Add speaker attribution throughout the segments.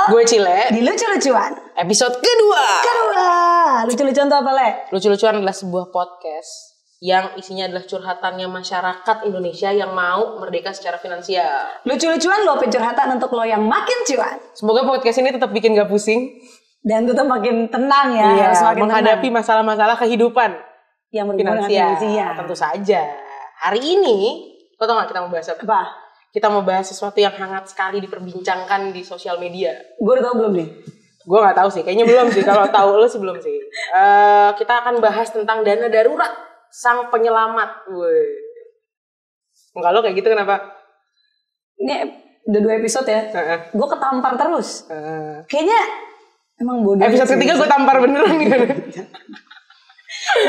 Speaker 1: Gue Cile.
Speaker 2: Di lucu-lucuan.
Speaker 1: Episode kedua.
Speaker 2: Lucu-lucuan tuh apa, Le?
Speaker 1: Lucu-lucuan adalah sebuah podcast yang isinya adalah curhatannya masyarakat Indonesia yang mau merdeka secara finansial.
Speaker 2: Lucu-lucuan lo pencurhatan untuk lo yang makin cuan.
Speaker 1: Semoga podcast ini tetap bikin gak pusing.
Speaker 2: Dan tetap makin tenang ya.
Speaker 1: Iya,
Speaker 2: semakin
Speaker 1: menghadapi
Speaker 2: tenang.
Speaker 1: masalah-masalah kehidupan
Speaker 2: Yang berhubungan dengan finansial.
Speaker 1: Tentu saja. Hari ini, lo tau gak kita mau bahas apa? Kita mau bahas sesuatu yang hangat sekali diperbincangkan di sosial media.
Speaker 2: Gue udah tau belum nih?
Speaker 1: Gue gak tahu sih, kayaknya belum sih. Kalau tahu lo sih belum sih. Kita akan bahas tentang dana darurat sang penyelamat. Woi. Enggak, lo kayak gitu kenapa?
Speaker 2: Ini udah 2 episode ya. Gue ketampar terus. Kayaknya emang bodoh.
Speaker 1: Episode ketiga gue tampar beneran nih.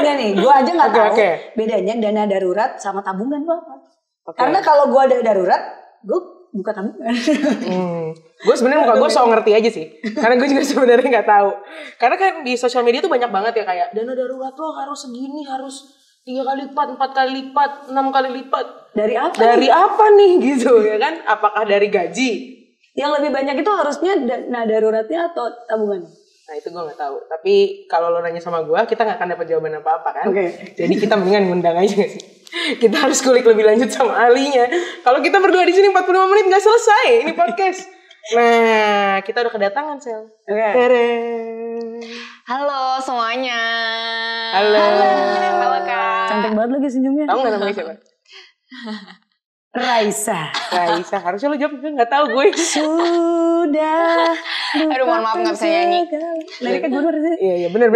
Speaker 2: Enggak nih, gue aja gak tahu
Speaker 1: bedanya
Speaker 2: dana darurat sama tabungan gue apa. Karena kalau gue ada darurat, gue buka tabungan.
Speaker 1: Gue sebenarnya muka gue so ngerti aja sih. Karena gue juga sebenarnya nggak tahu. Karena kan di sosial media tuh banyak banget ya kayak dana darurat lo harus segini, harus 3 kali lipat, 4 kali lipat, 6 kali lipat.
Speaker 2: Dari apa?
Speaker 1: Dari apa nih gitu ya kan? Apakah dari gaji?
Speaker 2: Yang lebih banyak itu harusnya dana daruratnya atau tabungan?
Speaker 1: Nah itu gue gak tahu. Tapi kalau lo nanya sama gue, kita gak akan dapat jawaban apa-apa kan. Jadi kita mendingan ngundang aja gak sih. Kita harus kulik lebih lanjut sama ahlinya. Kalau kita berdua di sini 45 menit gak selesai ini podcast. Nah kita udah kedatangan Sel.
Speaker 3: Halo semuanya.
Speaker 1: Halo
Speaker 3: Kak.
Speaker 2: Cantik banget lagi senyumnya.
Speaker 1: Tahu gak namanya siapa?
Speaker 2: Raisa.
Speaker 1: Harusnya lo jawab, gak tahu gue.
Speaker 2: Sudah.
Speaker 3: Aduh mohon maaf gak bisa nyanyi.
Speaker 2: Liriknya gue sih.
Speaker 1: Iya benar.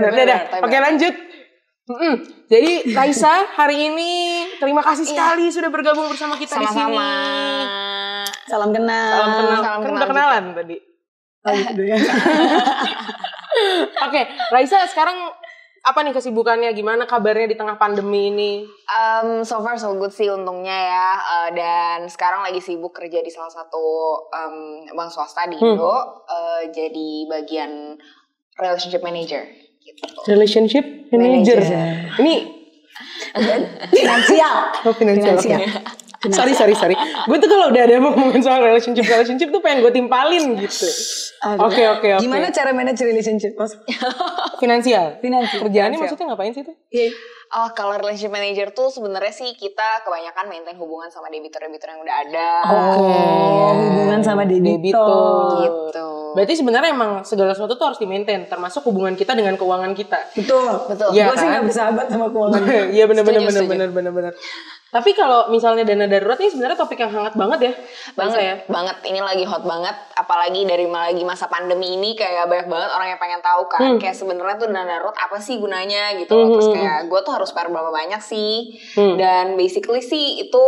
Speaker 1: Oke lanjut. Jadi Raisa hari ini terima kasih sekali sudah bergabung bersama kita di sini.
Speaker 3: Sama-sama.
Speaker 2: Salam kenal.
Speaker 1: Kan udah kenalan tadi. Oke, Raisa sekarang apa nih kesibukannya? Gimana kabarnya di tengah pandemi ini?
Speaker 3: So far so good sih untungnya ya. Dan sekarang lagi sibuk kerja di salah satu bank swasta di Indo. Jadi bagian relationship manager. Gitu.
Speaker 1: Relationship manager. Ini
Speaker 2: finansial.
Speaker 1: Oh, finansial. Sorry. Gue tuh kalau udah ada ngomongin soal relationship tuh pengen gue timpalin gitu. Oke.
Speaker 2: Gimana cara manage relationship?
Speaker 1: Finansial. Kerjaannya
Speaker 3: Finansial.
Speaker 1: maksudnya ngapain sih tuh?
Speaker 3: Oh, kalau relationship manager tuh sebenarnya sih kita kebanyakan maintain hubungan sama debitur-debitur yang udah ada.
Speaker 2: Hubungan sama debitur.
Speaker 3: Gitu.
Speaker 1: Berarti sebenarnya emang segala sesuatu tuh harus di-maintain, termasuk hubungan kita dengan keuangan kita.
Speaker 2: Betul.
Speaker 1: Ya,
Speaker 2: Gue sih
Speaker 1: kan?
Speaker 2: gak bersahabat sama keuangan.
Speaker 1: Iya benar.
Speaker 3: Setuju.
Speaker 1: Tapi kalau misalnya dana darurat ini sebenarnya topik yang hangat banget ya.
Speaker 3: Banget. Ini lagi hot banget. Apalagi dari lagi masa pandemi ini kayak banyak banget orang yang pengen tahu kan. Kayak sebenarnya tuh dana darurat apa sih gunanya gitu loh. Terus kayak gue tuh harus bayar berapa banyak sih. Dan basically sih itu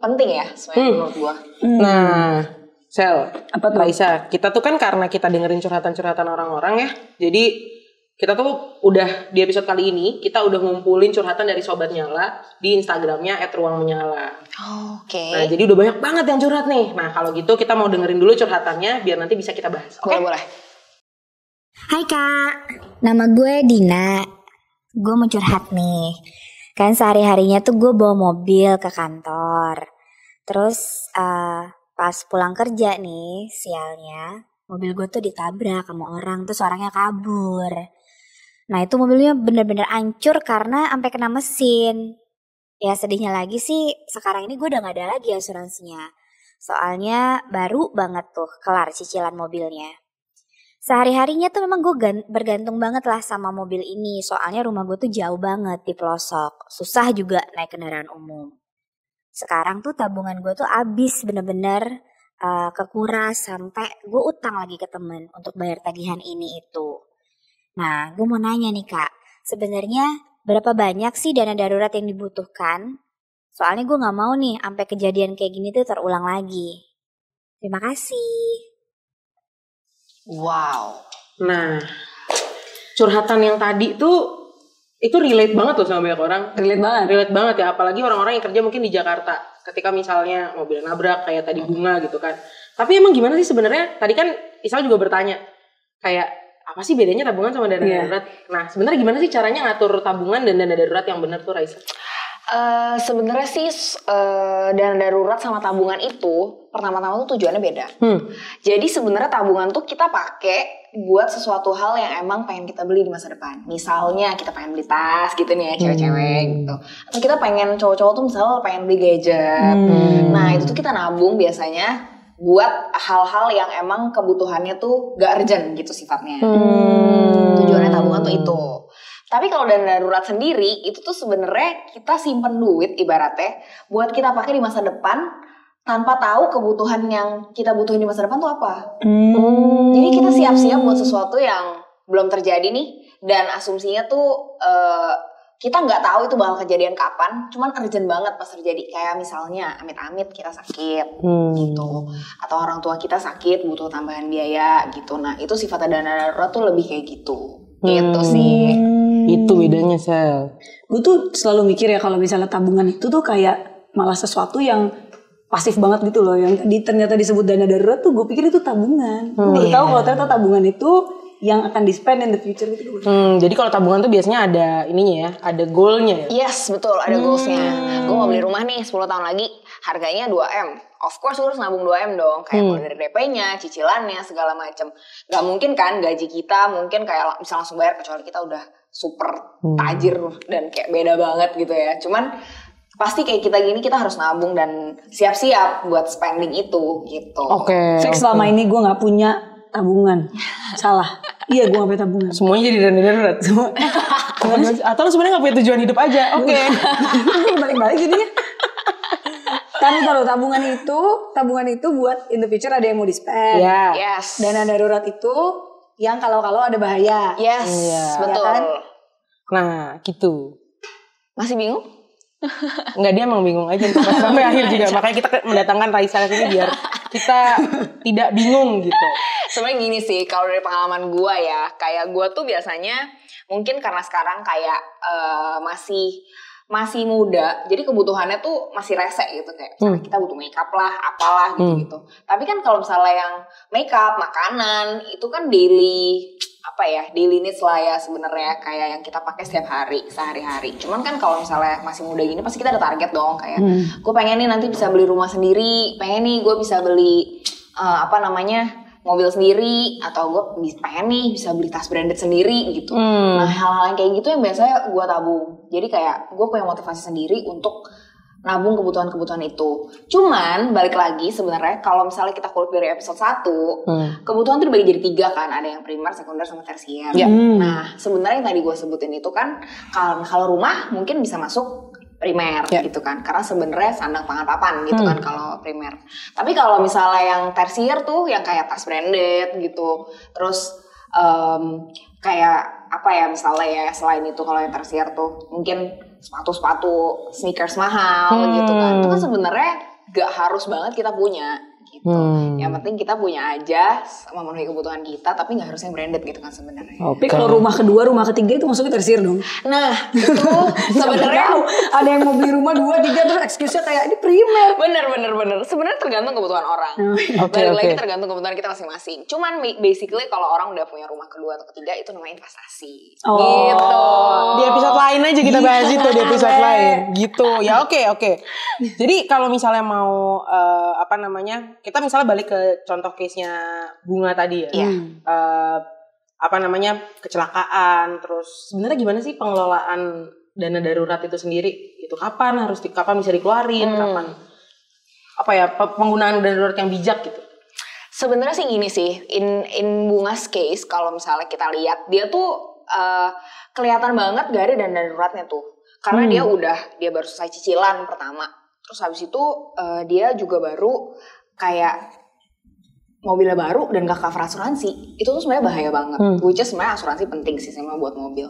Speaker 3: penting ya sebenarnya menurut gue.
Speaker 1: Nah, Sel,
Speaker 2: Apa tuh?
Speaker 1: Raisa, kita tuh kan karena kita dengerin curhatan-curhatan orang-orang ya. Jadi kita tuh udah di episode kali ini kita udah ngumpulin curhatan dari Sobat Nyala di Instagramnya @ruangmenyala.
Speaker 3: Oke.
Speaker 1: Nah jadi udah banyak banget yang curhat nih. Nah kalau gitu kita mau dengerin dulu curhatannya biar nanti bisa kita bahas.
Speaker 3: Boleh.
Speaker 4: Hai Kak, nama gue Dina. Gue mau curhat nih. Kan sehari-harinya tuh gue bawa mobil ke kantor. Terus pas pulang kerja nih sialnya, mobil gue tuh ditabrak sama orang. Terus orangnya kabur. Nah itu mobilnya bener-bener hancur karena sampai kena mesin. Ya sedihnya lagi sih sekarang ini gue udah gak ada lagi asuransinya. Soalnya baru banget tuh kelar cicilan mobilnya. Sehari-harinya tuh memang gue bergantung banget lah sama mobil ini. Soalnya rumah gue tuh jauh banget di pelosok. Susah juga naik kendaraan umum. Sekarang tuh tabungan gue tuh abis bener-bener kekuras. Sampai gue utang lagi ke temen untuk bayar tagihan ini itu. Nah gue mau nanya nih Kak. Sebenarnya berapa banyak sih dana darurat yang dibutuhkan? Soalnya gue gak mau nih sampai kejadian kayak gini tuh terulang lagi. Terima kasih.
Speaker 3: Wow.
Speaker 1: Nah curhatan yang tadi tuh itu relate banget loh sama banyak orang. Relate banget ya. Apalagi orang-orang yang kerja mungkin di Jakarta. Ketika misalnya mobil nabrak kayak tadi Bunga gitu kan. Tapi emang gimana sih sebenarnya? Tadi kan Isal juga bertanya kayak apa sih bedanya tabungan sama dana darurat? Nah sebenarnya gimana sih caranya ngatur tabungan dan dana darurat yang benar tuh Raisa?
Speaker 3: Sebenarnya sih dana darurat sama tabungan itu pertama-tama tuh tujuannya beda. Jadi sebenarnya tabungan tuh kita pakai buat sesuatu hal yang emang pengen kita beli di masa depan. Misalnya kita pengen beli tas gitu nih ya, cewek-cewek gitu. Atau kita pengen, cowok-cowok tuh misalnya pengen beli gadget. Nah itu tuh kita nabung biasanya buat hal-hal yang emang kebutuhannya tuh gak urgent gitu sifatnya. Tujuannya tabungan tuh itu. Tapi kalau dana darurat sendiri itu tuh sebenarnya kita simpen duit ibaratnya buat kita pakai di masa depan tanpa tahu kebutuhan yang kita butuhin di masa depan tuh apa. Jadi kita siap-siap buat sesuatu yang belum terjadi nih, dan asumsinya tuh kita nggak tahu itu bakal kejadian kapan, cuman urgent banget pas terjadi. Kayak misalnya amit-amit kita sakit gitu, atau orang tua kita sakit butuh tambahan biaya gitu. Nah itu sifatnya dana darurat tuh lebih kayak gitu. Gitu sih.
Speaker 1: Itu bedanya, Sel.
Speaker 2: Gue tuh selalu mikir ya kalau misalnya tabungan itu tuh kayak malah sesuatu yang pasif banget gitu loh. Yang ternyata disebut dana darurat tuh gue pikir itu tabungan. Gue baru tahu kalau ternyata tabungan itu yang akan di-spend in the future gitu.
Speaker 1: Jadi kalau tabungan tuh biasanya ada ininya ya, ada goalnya ya?
Speaker 3: Yes, betul, ada goalsnya. Gue mau beli rumah nih 10 tahun lagi, harganya 2M. Of course gue harus nabung 2M dong. Kayak mulai dari DP-nya, cicilannya, segala macem. Gak mungkin kan gaji kita mungkin kayak bisa langsung bayar, kecuali kita udah super tajir dan kayak beda banget gitu ya. Cuman pasti kayak kita gini kita harus nabung dan siap-siap buat spending itu gitu.
Speaker 1: Oke.
Speaker 2: Selama ini gue gak punya tabungan. Salah. Iya gue gak punya tabungan.
Speaker 1: Semuanya jadi dana darurat. Atau lu sebenarnya gak punya tujuan hidup aja. Oke.
Speaker 2: Balik-balik jadinya. Tapi kalau tabungan itu buat in the future ada yang mau di-spend.
Speaker 3: Yes.
Speaker 2: Dana darurat itu yang kalau ada bahaya.
Speaker 3: Yes, betul.
Speaker 2: Ya kan?
Speaker 1: Nah gitu.
Speaker 3: Masih bingung?
Speaker 1: Enggak, dia emang bingung aja sampai akhir juga. Makanya kita mendatangkan Raisa ke sini biar kita tidak bingung gitu.
Speaker 3: Sebenarnya gini sih, kalau dari pengalaman gue ya, kayak gue tuh biasanya mungkin karena sekarang kayak masih muda, jadi kebutuhannya tuh masih rese gitu, kayak misalnya kita butuh makeup lah, apalah gitu-gitu. Tapi kan kalau misalnya yang makeup, makanan itu kan daily needs lah ya sebenarnya, kayak yang kita pakai setiap hari, sehari-hari. Cuman kan kalau misalnya masih muda gini pasti kita ada target dong, kayak gue pengen nih nanti bisa beli rumah sendiri, pengen nih gue bisa beli mobil sendiri, atau gue pengen nih bisa beli tas branded sendiri gitu. Nah hal-hal yang kayak gitu yang biasanya gue tabung. Jadi kayak gue punya motivasi sendiri untuk nabung kebutuhan-kebutuhan itu. Cuman balik lagi sebenarnya kalau misalnya kita kulik dari episode 1, kebutuhan itu dibagi jadi 3 kan, ada yang primer, sekunder, sama tersier. Nah sebenarnya yang tadi gue sebutin itu kan kalau rumah mungkin bisa masuk primer gitu kan, karena sebenarnya sandang pangan papan gitu kan kalau primer. Tapi kalau misalnya yang tersier tuh yang kayak tas branded gitu, terus kayak apa ya misalnya ya, selain itu kalau yang tersier tuh mungkin sepatu sneakers mahal gitu kan, itu kan sebenarnya gak harus banget kita punya gitu. Yang penting kita punya aja memenuhi kebutuhan kita, tapi nggak harus yang branded gitu kan sebenarnya.
Speaker 2: Tapi kalau rumah kedua, rumah ketiga itu masuknya tersier dong.
Speaker 3: Nah itu sebenarnya
Speaker 2: ada yang mau beli rumah 2, 3 terus excuse-nya kayak ini primer.
Speaker 3: Bener. Sebenarnya tergantung kebutuhan orang. Balik lagi tergantung kebutuhan kita masing-masing. Cuman basically kalau orang udah punya rumah kedua atau ketiga itu namanya investasi. Gitu.
Speaker 1: Di episode lain aja kita bahas itu di episode lain. Gitu. Ya oke. Jadi kalau misalnya mau kita misalnya balik ke contoh case-nya Bunga tadi ya. Kecelakaan, terus sebenarnya gimana sih pengelolaan dana darurat itu sendiri? Itu kapan bisa dikeluarin, kapan penggunaan dana darurat yang bijak gitu?
Speaker 3: Sebenarnya sih gini sih, in Bunga's case kalau misalnya kita lihat dia tuh kelihatan banget gak ada dana daruratnya tuh. Karena dia baru selesai cicilan pertama. Terus habis itu dia juga baru kayak mobilnya baru dan gak cover asuransi. Itu tuh sebenarnya bahaya banget. Which is sebenarnya asuransi penting sih sebenarnya buat mobil.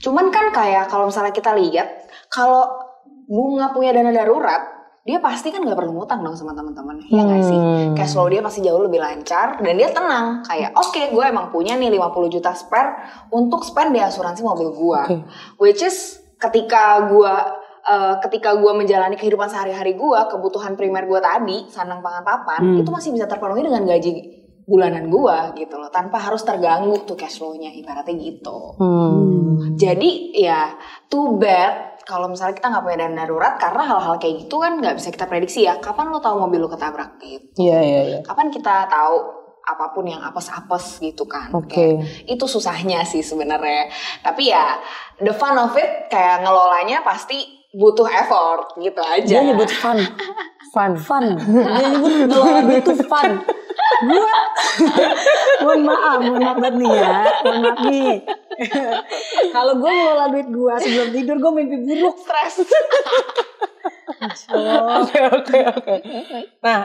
Speaker 3: Cuman kan kayak kalau misalnya kita lihat, kalau Bunga punya dana darurat, dia pasti kan gak perlu ngutang dong sama teman-teman. Iya gak sih? Cash flow dia pasti jauh lebih lancar dan dia tenang. Kayak oke, gue emang punya nih 50 juta spare untuk spend di asuransi mobil gue. Which is ketika gue menjalani kehidupan sehari-hari gue, kebutuhan primer gue tadi, sandang pangan papan, itu masih bisa terpenuhi dengan gaji bulanan gue gitu loh, tanpa harus terganggu tuh cash flow-nya, ibaratnya gitu. Jadi ya too bad kalau misalnya kita nggak punya dana darurat, karena hal-hal kayak gitu kan nggak bisa kita prediksi ya. Kapan lo tahu mobil lo ketabrak gitu?
Speaker 1: Iya.
Speaker 3: Kapan kita tahu apapun yang apes-apes gitu kan?
Speaker 1: Oke.
Speaker 3: Itu susahnya sih sebenarnya. Tapi ya the fun of it kayak ngelolanya pasti butuh effort gitu aja.
Speaker 2: Dia nyebut fun. Dia nyebut ngelola duit tuh fun. Gue mohon maaf banget nih ya. Mohon maaf nih. Kalau gue ngelola duit gue sebelum tidur gue mimpi buruk.
Speaker 3: Stres.
Speaker 1: Oke. Nah,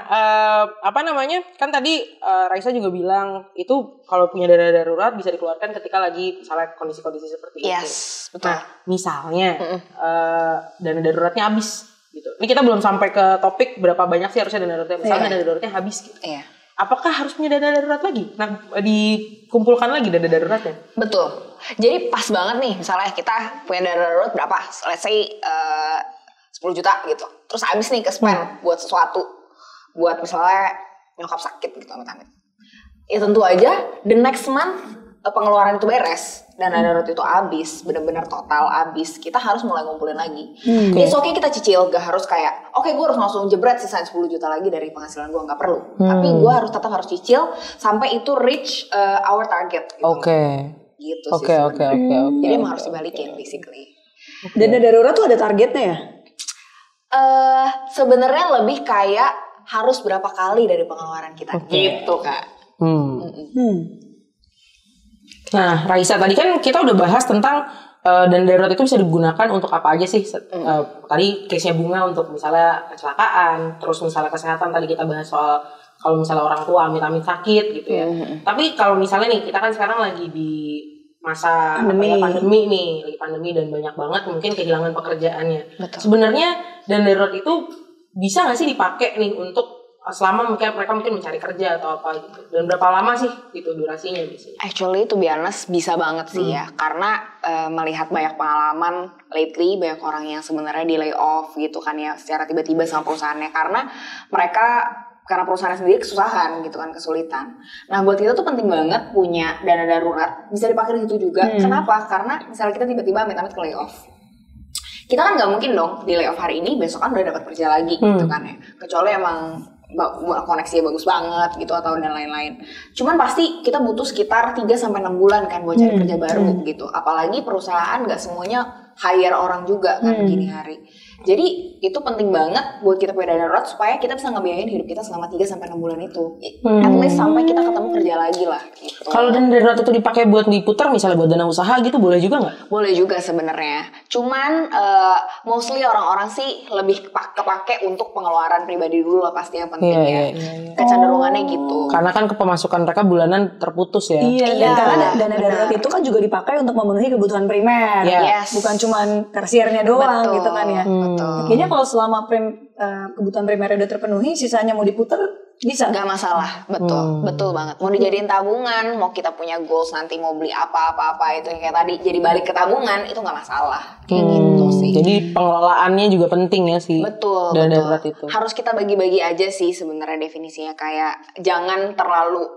Speaker 1: apa namanya? Kan tadi Raisa juga bilang itu kalau punya dana darurat bisa dikeluarkan ketika lagi misalnya kondisi-kondisi seperti itu.
Speaker 3: Yes, betul.
Speaker 1: Nah, misalnya dana daruratnya habis gitu. Ini kita belum sampai ke topik berapa banyak sih harusnya dana daruratnya. Misalnya dana daruratnya habis gitu.
Speaker 3: Iya.
Speaker 1: Apakah harus punya dana darurat lagi? Nah, dikumpulkan lagi dana daruratnya?
Speaker 3: Betul. Jadi pas banget nih misalnya kita punya dana darurat berapa? Let's say 10 juta gitu. Terus habis nih ke spend buat sesuatu. Buat misalnya nyokap sakit gitu amit-amit. Ya tentu aja the next month pengeluaran itu beres. Dana darurat itu habis. Bener-bener total habis. Kita harus mulai ngumpulin lagi. It's okay kita cicil. Gak harus kayak oke, gue harus langsung jebret sisain 10 juta lagi dari penghasilan gue. Gak perlu. Tapi gue tetap harus cicil sampai itu reach our target gitu.
Speaker 1: Oke.
Speaker 3: Gitu sih.
Speaker 1: Oke.
Speaker 3: Jadi emang harus dibalikin basically.
Speaker 2: Dana darurat tuh ada targetnya ya?
Speaker 3: Sebenarnya lebih kayak harus berapa kali dari pengeluaran kita gitu Kak.
Speaker 1: Nah, Raisa tadi kan kita udah bahas tentang dana darurat itu bisa digunakan untuk apa aja sih? Tadi case-nya Bunga untuk misalnya kecelakaan, terus misalnya kesehatan tadi kita bahas soal kalau misalnya orang tua amit-amit sakit gitu ya. Tapi kalau misalnya nih kita kan sekarang lagi di masa pandemi nih, lagi pandemi dan banyak banget mungkin kehilangan pekerjaannya. Sebenarnya dana darurat itu bisa nggak sih dipakai nih untuk selama mungkin mereka mencari kerja atau apa gitu, dan berapa lama sih gitu durasinya biasanya?
Speaker 3: Actually to be honest bisa banget sih ya, karena melihat banyak pengalaman lately, banyak orang yang sebenarnya di lay off gitu kan ya secara tiba-tiba sama perusahaannya karena perusahaan sendiri kesusahan gitu kan, kesulitan. Nah buat kita tuh penting banget punya dana darurat, bisa dipakai di situ juga. Kenapa? Karena misalnya kita tiba-tiba amit-amit ke layoff, kita kan nggak mungkin dong di layoff hari ini besok kan udah dapat kerja lagi gitu kan ya, kecuali emang koneksinya bagus banget gitu atau dan lain-lain. Cuman pasti kita butuh sekitar 3-6 bulan kan buat cari kerja baru gitu. Apalagi perusahaan nggak semuanya hire orang juga kan gini hari. Jadi itu penting banget buat kita punya dana darurat supaya kita bisa ngebiayain hidup kita selama 3-6 bulan itu. At least sampai kita ketemu kerja lagi lah gitu.
Speaker 1: Kalau dana darurat itu dipakai buat diputar misalnya buat dana usaha gitu boleh juga nggak?
Speaker 3: Boleh juga sebenarnya. Cuman mostly orang-orang sih lebih kepake untuk pengeluaran pribadi dulu lah pasti yang penting ya. Kecenderungannya gitu.
Speaker 1: Karena kan pemasukan mereka bulanan terputus ya.
Speaker 2: Iya. Karena dana darurat itu kan juga dipakai untuk memenuhi kebutuhan primer. Bukan cuma tersiernya doang gitu kan ya. Kayaknya kalau selama kebutuhan primernya udah terpenuhi, sisanya mau diputar bisa.
Speaker 3: Gak masalah, betul banget. Mau dijadiin tabungan, mau kita punya goals nanti mau beli apa-apa itu kayak tadi jadi balik ke tabungan itu gak masalah. Kayak gitu sih.
Speaker 1: Jadi pengelolaannya juga penting ya sih.
Speaker 3: Betul.
Speaker 1: Darurat itu.
Speaker 3: Harus kita bagi-bagi aja sih sebenarnya definisinya, kayak jangan terlalu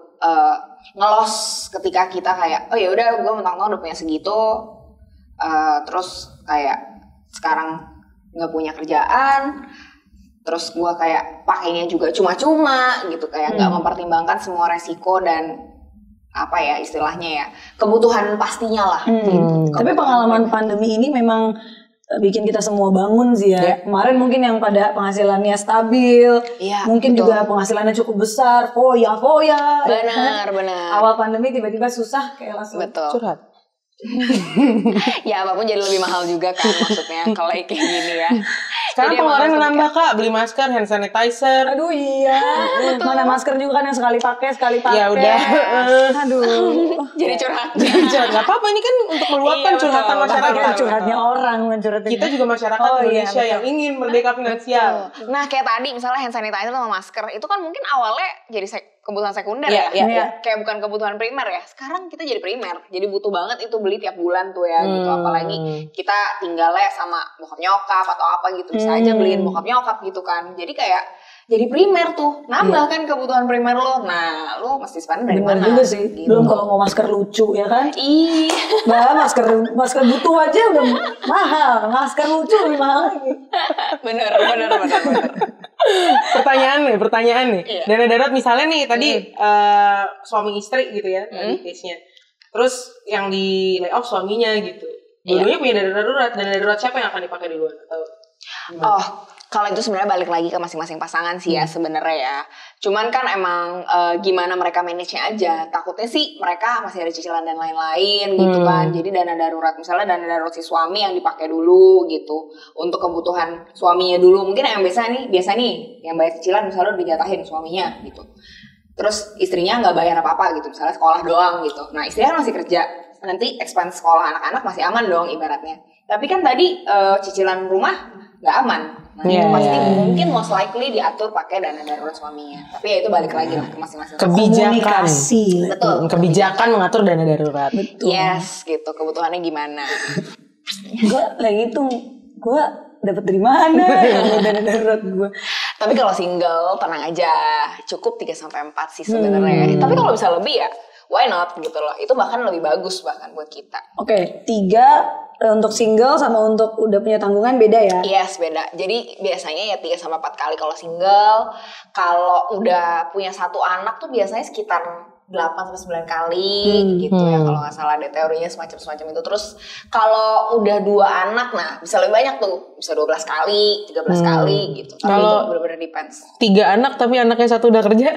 Speaker 3: ngelos ketika kita kayak oh ya udah gue mentang-mentang udah punya segitu, terus kayak sekarang nggak punya kerjaan, terus gue kayak pakainya juga cuma-cuma gitu, kayak nggak mempertimbangkan semua resiko dan apa ya istilahnya ya kebutuhan pastinya lah. Gitu.
Speaker 2: Tapi pengalaman pandemi ini memang bikin kita semua bangun sih ya. Kemarin mungkin yang pada penghasilannya stabil, mungkin juga penghasilannya cukup besar, foya.
Speaker 3: Benar.
Speaker 2: Awal pandemi tiba-tiba susah kayak langsung
Speaker 1: curhat.
Speaker 3: Ya apapun jadi lebih mahal juga kan maksudnya kalau kayak gini ya.
Speaker 1: Sekarang pengeluaran menambah Kak, beli masker, hand sanitizer.
Speaker 2: Aduh iya, mana masker juga kan yang sekali pakai.
Speaker 1: Ya udah.
Speaker 2: Aduh.
Speaker 3: Jadi curhat.
Speaker 1: Gak apa-apa, ini kan untuk meluapkan curhatan masyarakat.
Speaker 2: Curhatnya orang, curhatnya.
Speaker 1: Kita juga masyarakat Indonesia yang ingin merdeka finansial.
Speaker 3: Nah kayak tadi misalnya hand sanitizer sama masker itu kan mungkin awalnya jadi kebutuhan sekunder kayak bukan kebutuhan primer ya. Sekarang kita jadi primer, jadi butuh banget itu beli tiap bulan tuh ya gitu. Apalagi kita tinggalnya sama bokap nyokap atau apa gitu, bisa aja beliin bokap nyokap gitu kan. Jadi kayak jadi primer tuh, nambah kan kebutuhan primer lo. Nah, lo mesti spend dari
Speaker 2: Bener
Speaker 3: mana?
Speaker 2: juga sih.
Speaker 3: Gitu.
Speaker 2: Belum kalau mau masker lucu ya kan?
Speaker 3: Iya.
Speaker 2: Bah, masker butuh aja udah mahal. Masker lucu lebih mahal lagi.
Speaker 3: bener.
Speaker 1: Pertanyaan nih.
Speaker 3: Iya.
Speaker 1: Dana darurat misalnya nih tadi suami istri gitu ya, tadi case-nya. Terus yang di layoff suaminya gitu. Dua-duanya punya dana darurat. Dana darurat siapa yang akan dipakai di luar? Atau
Speaker 3: Oh, kalau itu sebenarnya balik lagi ke masing-masing pasangan sih ya sebenarnya ya. Cuman kan emang gimana mereka manage-nya aja. Takutnya sih mereka masih ada cicilan dan lain-lain gitu kan. Jadi dana darurat, misalnya dana darurat si suami yang dipakai dulu gitu untuk kebutuhan suaminya dulu. Mungkin yang biasa nih yang bayar cicilan misalnya udah dijatahin suaminya gitu. Terus istrinya nggak bayar apa-apa gitu, misalnya sekolah doang gitu. Nah istrinya kan masih kerja, nanti expense sekolah anak-anak masih aman dong ibaratnya. Tapi kan tadi cicilan rumah nggak aman. Nah itu pasti mungkin most likely diatur pakai dana darurat suaminya. Tapi ya itu balik lagi lah ke masing-masing.
Speaker 2: Komunikasi.
Speaker 3: Betul.
Speaker 1: Kebijakan mengatur dana darurat.
Speaker 2: Betul.
Speaker 3: Yes, gitu. Kebutuhannya gimana?
Speaker 2: Gue lagi tuh, gue dapet dari mana dana darurat gue.
Speaker 3: Tapi kalau single tenang aja, cukup 3-4 sih sebenarnya. Tapi kalau bisa lebih ya, why not gitu loh. Itu bahkan lebih bagus bahkan buat kita.
Speaker 2: Oke, 3 untuk single sama untuk udah punya tanggungan beda ya?
Speaker 3: Yes, beda. Jadi biasanya ya 3-4 kali kalau single. Kalau udah punya 1 anak tuh biasanya sekitar 8-9 kali gitu ya kalau nggak salah, ada teorinya semacam itu. Terus kalau udah 2 anak, nah bisa lebih banyak tuh, bisa 12 kali, 13 kali gitu. Tapi
Speaker 1: Kalau
Speaker 3: itu bener-bener depends.
Speaker 1: 3 anak tapi anaknya 1 udah kerja.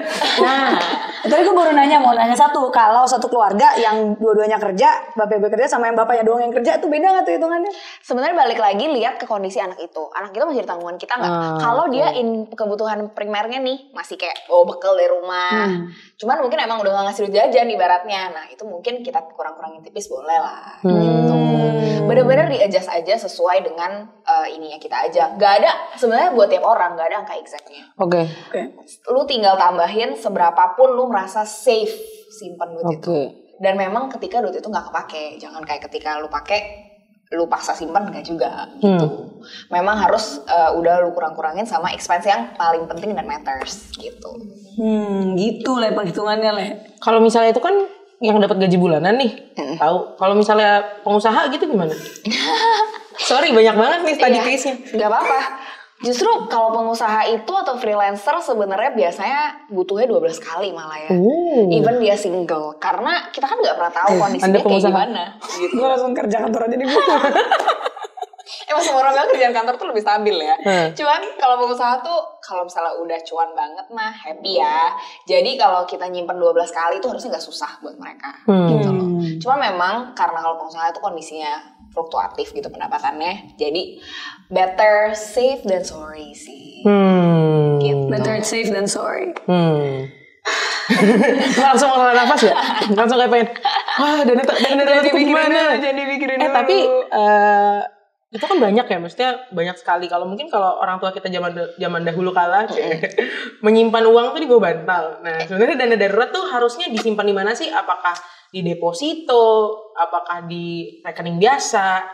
Speaker 2: Nah, tadi gue baru mau nanya satu. Kalau satu keluarga yang dua-duanya kerja, bapak kerja sama yang bapaknya doang yang kerja, itu beda nggak tuh hitungannya?
Speaker 3: Sebenarnya balik lagi lihat ke kondisi anak itu. Anak itu masih di tanggungan kita nggak? Kalau dia kebutuhan primernya nih masih kayak bekal dari rumah. Cuman mungkin emang udah gak ngasih duit jajan ibaratnya. Nah itu mungkin kita kurang-kurangin tipis boleh lah gitu. Bener-bener di-adjust aja sesuai dengan ininya kita aja. Gak ada, sebenarnya buat tiap orang gak ada angka exactnya.
Speaker 1: Oke.
Speaker 3: Lu tinggal tambahin seberapapun lu merasa safe simpan duit itu. Dan memang ketika duit itu gak kepake. Jangan kayak ketika lu pakai lu paksa simpan enggak juga gitu. Memang harus udah lu kurang-kurangin sama expense yang paling penting dan matters gitu.
Speaker 2: Gitu lah perhitungannya lah.
Speaker 1: Kalau misalnya itu kan yang dapat gaji bulanan nih, tahu. Kalau misalnya pengusaha gitu gimana? Sorry banyak banget nih tadi case-nya.
Speaker 3: Gak apa-apa. Justru kalau pengusaha itu atau freelancer sebenarnya biasanya butuhnya 12 kali malah ya. Even dia single. Karena kita kan gak pernah tahu kondisi dia kayak gimana.
Speaker 2: Gitu. Gue langsung kerja kantor aja nih gue.
Speaker 3: Emang semua orang bilang kerjaan kantor tuh lebih stabil ya. Cuman kalau pengusaha tuh kalau misalnya udah cuan banget mah happy ya. Jadi kalau kita nyimpen 12 kali itu harusnya gak susah buat mereka. Gitu loh. Cuman memang karena kalau pengusaha itu kondisinya fluktuatif gitu pendapatannya. Jadi better safe than sorry sih. Gitu.
Speaker 2: Better safe than sorry.
Speaker 1: Langsung mengelola nafas ya? Langsung kayak pengen, wah dana itu gimana?
Speaker 3: Jadi pikirin dulu.
Speaker 1: Tapi itu kan banyak ya, maksudnya banyak sekali. Kalau mungkin kalau orang tua kita zaman dahulu kala menyimpan uang tuh di bawah bantal. Nah sebenarnya dana darurat tuh harusnya disimpan di mana sih? Apakah di deposito, apakah di rekening biasa,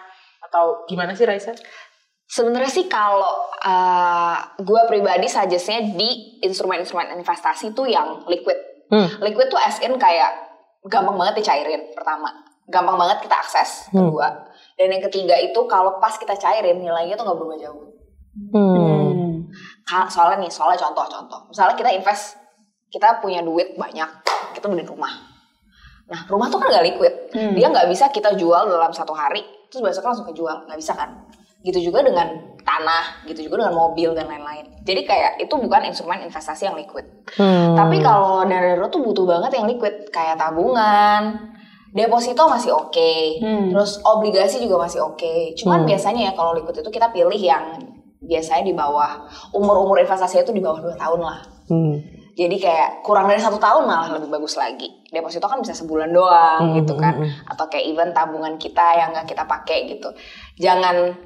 Speaker 1: atau gimana sih Raisa?
Speaker 3: Sebenarnya sih kalau gue pribadi suggest-nya di instrumen-instrumen investasi tuh yang liquid. Liquid tuh as in kayak gampang banget dicairin pertama. Gampang banget kita akses, kedua. Dan yang ketiga itu kalau pas kita cairin nilainya tuh gak berubah jauh. Soalnya contoh. Misalnya kita invest, kita punya duit banyak, kita beli rumah. Nah rumah tuh kan gak liquid. Dia gak bisa kita jual dalam 1 hari, terus besoknya langsung kejual. Gak bisa kan? Gitu juga dengan tanah, gitu juga dengan mobil dan lain-lain. Jadi kayak itu bukan instrumen investasi yang liquid. Tapi kalau dana darurat tuh butuh banget yang liquid. Kayak tabungan, deposito masih oke. Terus obligasi juga masih oke. Cuman biasanya ya kalau liquid itu kita pilih yang biasanya di bawah, umur investasinya itu di bawah 2 tahun lah. Jadi kayak kurang dari 1 tahun malah lebih bagus lagi. Deposito kan bisa sebulan doang gitu kan. Atau kayak even tabungan kita yang gak kita pakai gitu. Jangan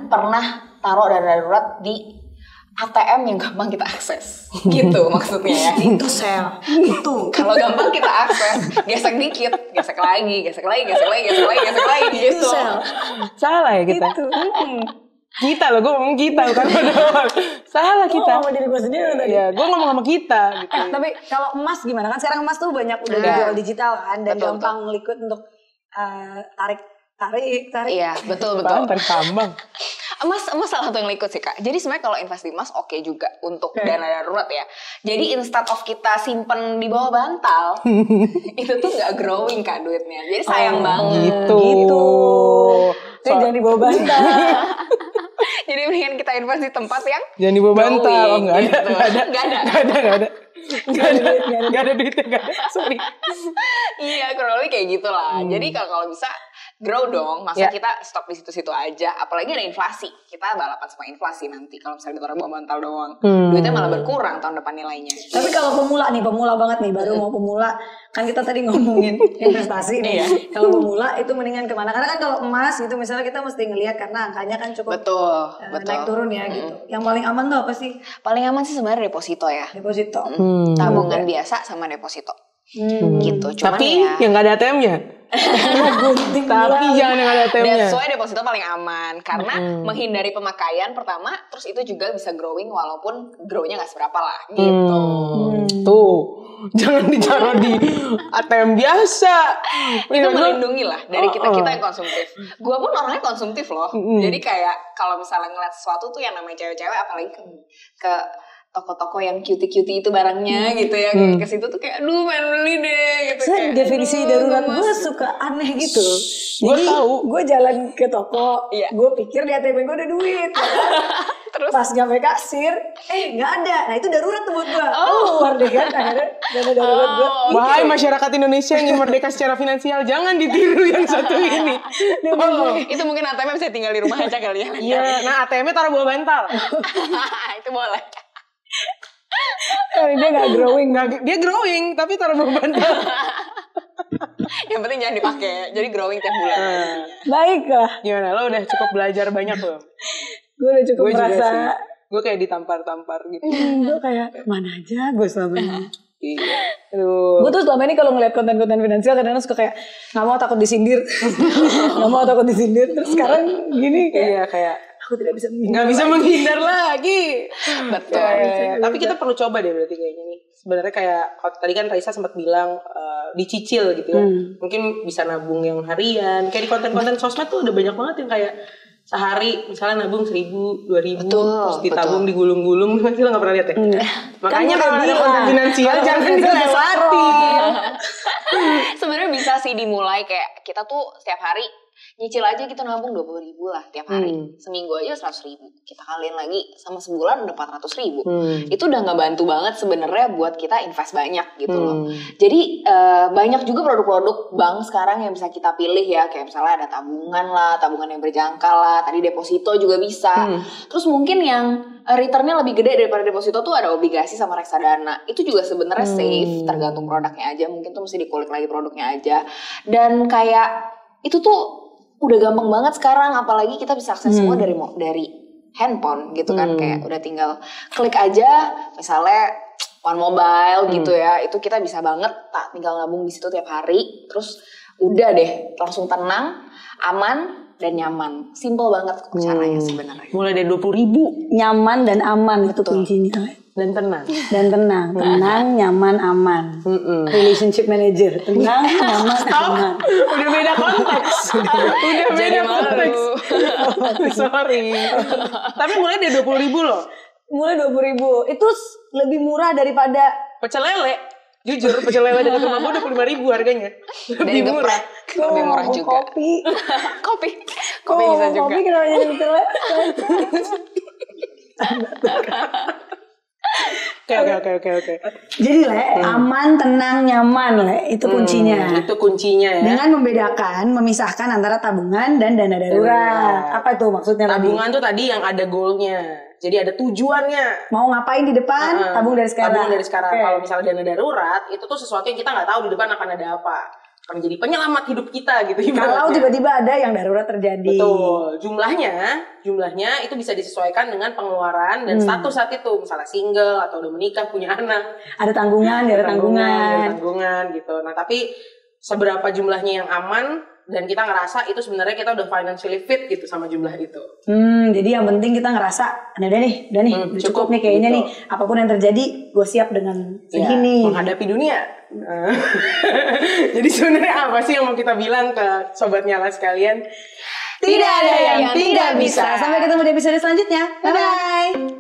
Speaker 3: pernah taruh dana darurat di ATM yang gampang kita akses. Gitu maksudnya ya.
Speaker 2: Itu sel. Itu.
Speaker 3: Kalau gampang kita akses, gesek dikit, gesek lagi gitu.
Speaker 2: Itu sel.
Speaker 1: Salah ya kita. Kita loh, gue ngomong kita bukan lo doang. Salah
Speaker 2: Gue
Speaker 1: kita.
Speaker 2: ngomong diri gue sendiri tadi.
Speaker 1: Iya, gue ngomong sama kita gitu.
Speaker 2: Tapi kalau emas gimana? Kan sekarang emas tuh banyak udah dijual digital kan. Dan gampang liquid untuk tarik.
Speaker 3: Iya, betul.
Speaker 1: Tarik tambang.
Speaker 3: Emas salah satu yang liquid sih Kak. Jadi sebenarnya kalau invest di emas oke juga untuk dana darurat ya. Jadi instead of kita simpen di bawah bantal, itu tuh nggak growing Kak duitnya. Jadi sayang banget.
Speaker 1: Gitu.
Speaker 2: Jadi jangan dibawa bantal.
Speaker 3: Jadi mendingan kita invest di tempat yang
Speaker 1: Jangan dibawa bantal. Oh, nggak ada. Nggak ada duitnya, nggak ada. Sorry.
Speaker 3: Iya, kurang lebih kayak gitulah. Jadi kalau bisa grow dong, masa kita stop di situ-situ aja. Apalagi ada inflasi, kita balapan sama inflasi nanti. Kalau misalnya ditaruh bawa bantal doang, duitnya malah berkurang tahun depan nilainya.
Speaker 2: Tapi kalau pemula banget nih, baru mau pemula, kan kita tadi ngomongin investasi nih. Kalau pemula itu mendingan kemana? Karena kan kalau emas gitu, misalnya kita mesti ngelihat karena angkanya kan cukup
Speaker 3: betul.
Speaker 2: naik turun ya gitu. Yang paling aman tuh apa sih?
Speaker 3: Paling aman sih sebenarnya deposito ya.
Speaker 2: Deposito.
Speaker 3: Tabungan biasa sama deposito. Gitu. Cuman
Speaker 1: Tapi
Speaker 3: ya,
Speaker 1: yang nggak ada ATM-nya. Tapi jangan yang ada ATM-nya.
Speaker 3: that's why deposito paling aman karena menghindari pemakaian pertama, terus itu juga bisa growing walaupun grow-nya nggak seberapa lah gitu.
Speaker 1: Tuh, jangan ditaruh di ATM biasa.
Speaker 3: Itu melindungi lah dari kita yang konsumtif. Gua pun orangnya konsumtif loh. Jadi kayak kalau misalnya ngeliat sesuatu tuh yang namanya cewek-cewek, apalagi ke toko-toko yang cutie-cutie itu barangnya gitu ya, ke situ tuh kayak aduh pengen beli deh gitu.
Speaker 2: Saya definisi darurat gue suka aneh gitu.
Speaker 1: Gue
Speaker 2: Jadi
Speaker 1: tahu.
Speaker 2: gue jalan ke toko, gue pikir di ATM gue ada duit.
Speaker 3: Terus
Speaker 2: pas nyampe kasir, nggak ada. Nah itu darurat tuh buat gue. Keluar deh kan, akhirnya dana darurat gue.
Speaker 1: Wahai masyarakat Indonesia yang ingin merdeka secara finansial, jangan ditiru yang satu ini.
Speaker 3: itu mungkin ATM bisa tinggal di rumah aja kali ya.
Speaker 1: Iya, nah ATM-nya taruh bawah bantal.
Speaker 3: Itu boleh.
Speaker 2: Dia nggak growing.
Speaker 1: Dia growing, tapi taruh bawah bantal.
Speaker 3: Yang penting jangan dipakai. Jadi growing tiap bulan.
Speaker 2: Baiklah.
Speaker 1: Gimana? Lo udah cukup belajar banyak lo?
Speaker 2: Gue udah cukup
Speaker 1: Gue juga
Speaker 2: merasa.
Speaker 1: sih. Gue kayak ditampar-tampar gitu.
Speaker 2: Gue kayak mana aja gue selama ini.
Speaker 1: Iya. Aduh.
Speaker 2: Gue tuh selama ini kalau ngeliat konten-konten finansial kadang-kadang suka kayak nggak mau takut disindir, Terus sekarang gini kayak
Speaker 1: Iya kayak
Speaker 2: aku tidak bisa
Speaker 1: nggak bisa menghindar lagi.
Speaker 3: Betul.
Speaker 1: Tapi kita perlu coba deh berarti kayaknya nih. Sebenarnya kayak tadi kan Raisa sempat bilang dicicil gitu ya. Mungkin bisa nabung yang harian. Kayak di konten-konten sosmed tuh udah banyak banget yang kayak sehari misalnya nabung 1.000, 2.000 terus ditabung digulung-gulung. Kita nggak pernah lihat ya. Makanya kalau ada konten finansial jangan dilewati.
Speaker 3: Sebenarnya bisa sih dimulai kayak kita tuh setiap hari nyicil aja gitu nabung 20.000 lah tiap hari. Seminggu aja 100.000. Kita kaliin lagi sama sebulan udah 400.000. Itu udah nggak bantu banget sebenarnya buat kita invest banyak gitu loh. Jadi banyak juga produk-produk bank sekarang yang bisa kita pilih ya, kayak misalnya ada tabungan yang berjangka lah, tadi deposito juga bisa. Terus mungkin yang returnnya lebih gede daripada deposito tuh ada obligasi sama reksadana. Itu juga sebenarnya safe, tergantung produknya aja. Mungkin tuh mesti dikulik lagi produknya aja. Dan kayak itu tuh udah gampang banget sekarang, apalagi kita bisa akses semua dari handphone gitu kan, kayak udah tinggal klik aja, misalnya One Mobile gitu ya, itu kita bisa banget tinggal nabung di situ tiap hari, terus udah deh langsung tenang, aman dan nyaman, simple banget caranya sebenarnya.
Speaker 1: Mulai dari 20.000
Speaker 2: nyaman dan aman itu kuncinya.
Speaker 1: dan tenang.
Speaker 2: Tenang, nyaman, aman. Relationship manager, tenang, nyaman, aman.
Speaker 1: Udah beda konteks. Udah beda konteks. Sorry. Tapi mulai dari 20.000 loh.
Speaker 2: Mulai 20.000. Itu lebih murah daripada
Speaker 1: pecel lele. Jujur, pecel lele dekat rumah gue 25.000 harganya. Lebih murah.
Speaker 3: Lebih murah juga.
Speaker 2: Kopi
Speaker 3: bisa juga.
Speaker 2: Kopi kenapa jadi pecel lele?
Speaker 1: Oke.
Speaker 2: Jadi aman, tenang, nyaman itu kuncinya.
Speaker 1: Itu kuncinya ya.
Speaker 2: Dengan memisahkan antara tabungan dan dana darurat. Apa itu maksudnya
Speaker 1: tabungan tuh tadi yang ada goalnya. Jadi ada tujuannya.
Speaker 2: Mau ngapain di depan, tabung dari sekarang.
Speaker 1: Tabung dari sekarang. Okay. Kalau misalnya dana darurat, itu tuh sesuatu yang kita nggak tahu di depan akan ada apa. Akan menjadi penyelamat hidup kita gitu.
Speaker 2: Kalau tiba-tiba ada yang darurat terjadi.
Speaker 1: Betul. Jumlahnya itu bisa disesuaikan dengan pengeluaran dan status saat itu. Misalnya single atau udah menikah, punya anak.
Speaker 2: Ada tanggungan,
Speaker 1: ada tanggungan gitu. Nah tapi seberapa jumlahnya yang aman dan kita ngerasa itu sebenarnya kita udah financially fit gitu sama jumlah itu.
Speaker 2: Jadi yang penting kita ngerasa udah nih, udah cukup nih kayaknya gitu. Nih apapun yang terjadi gue siap dengan segini
Speaker 1: menghadapi dunia. Jadi sebenarnya apa sih yang mau kita bilang ke sobat nyala sekalian?
Speaker 2: Tidak ada yang tidak bisa. Sampai ketemu di episode selanjutnya. Bye bye.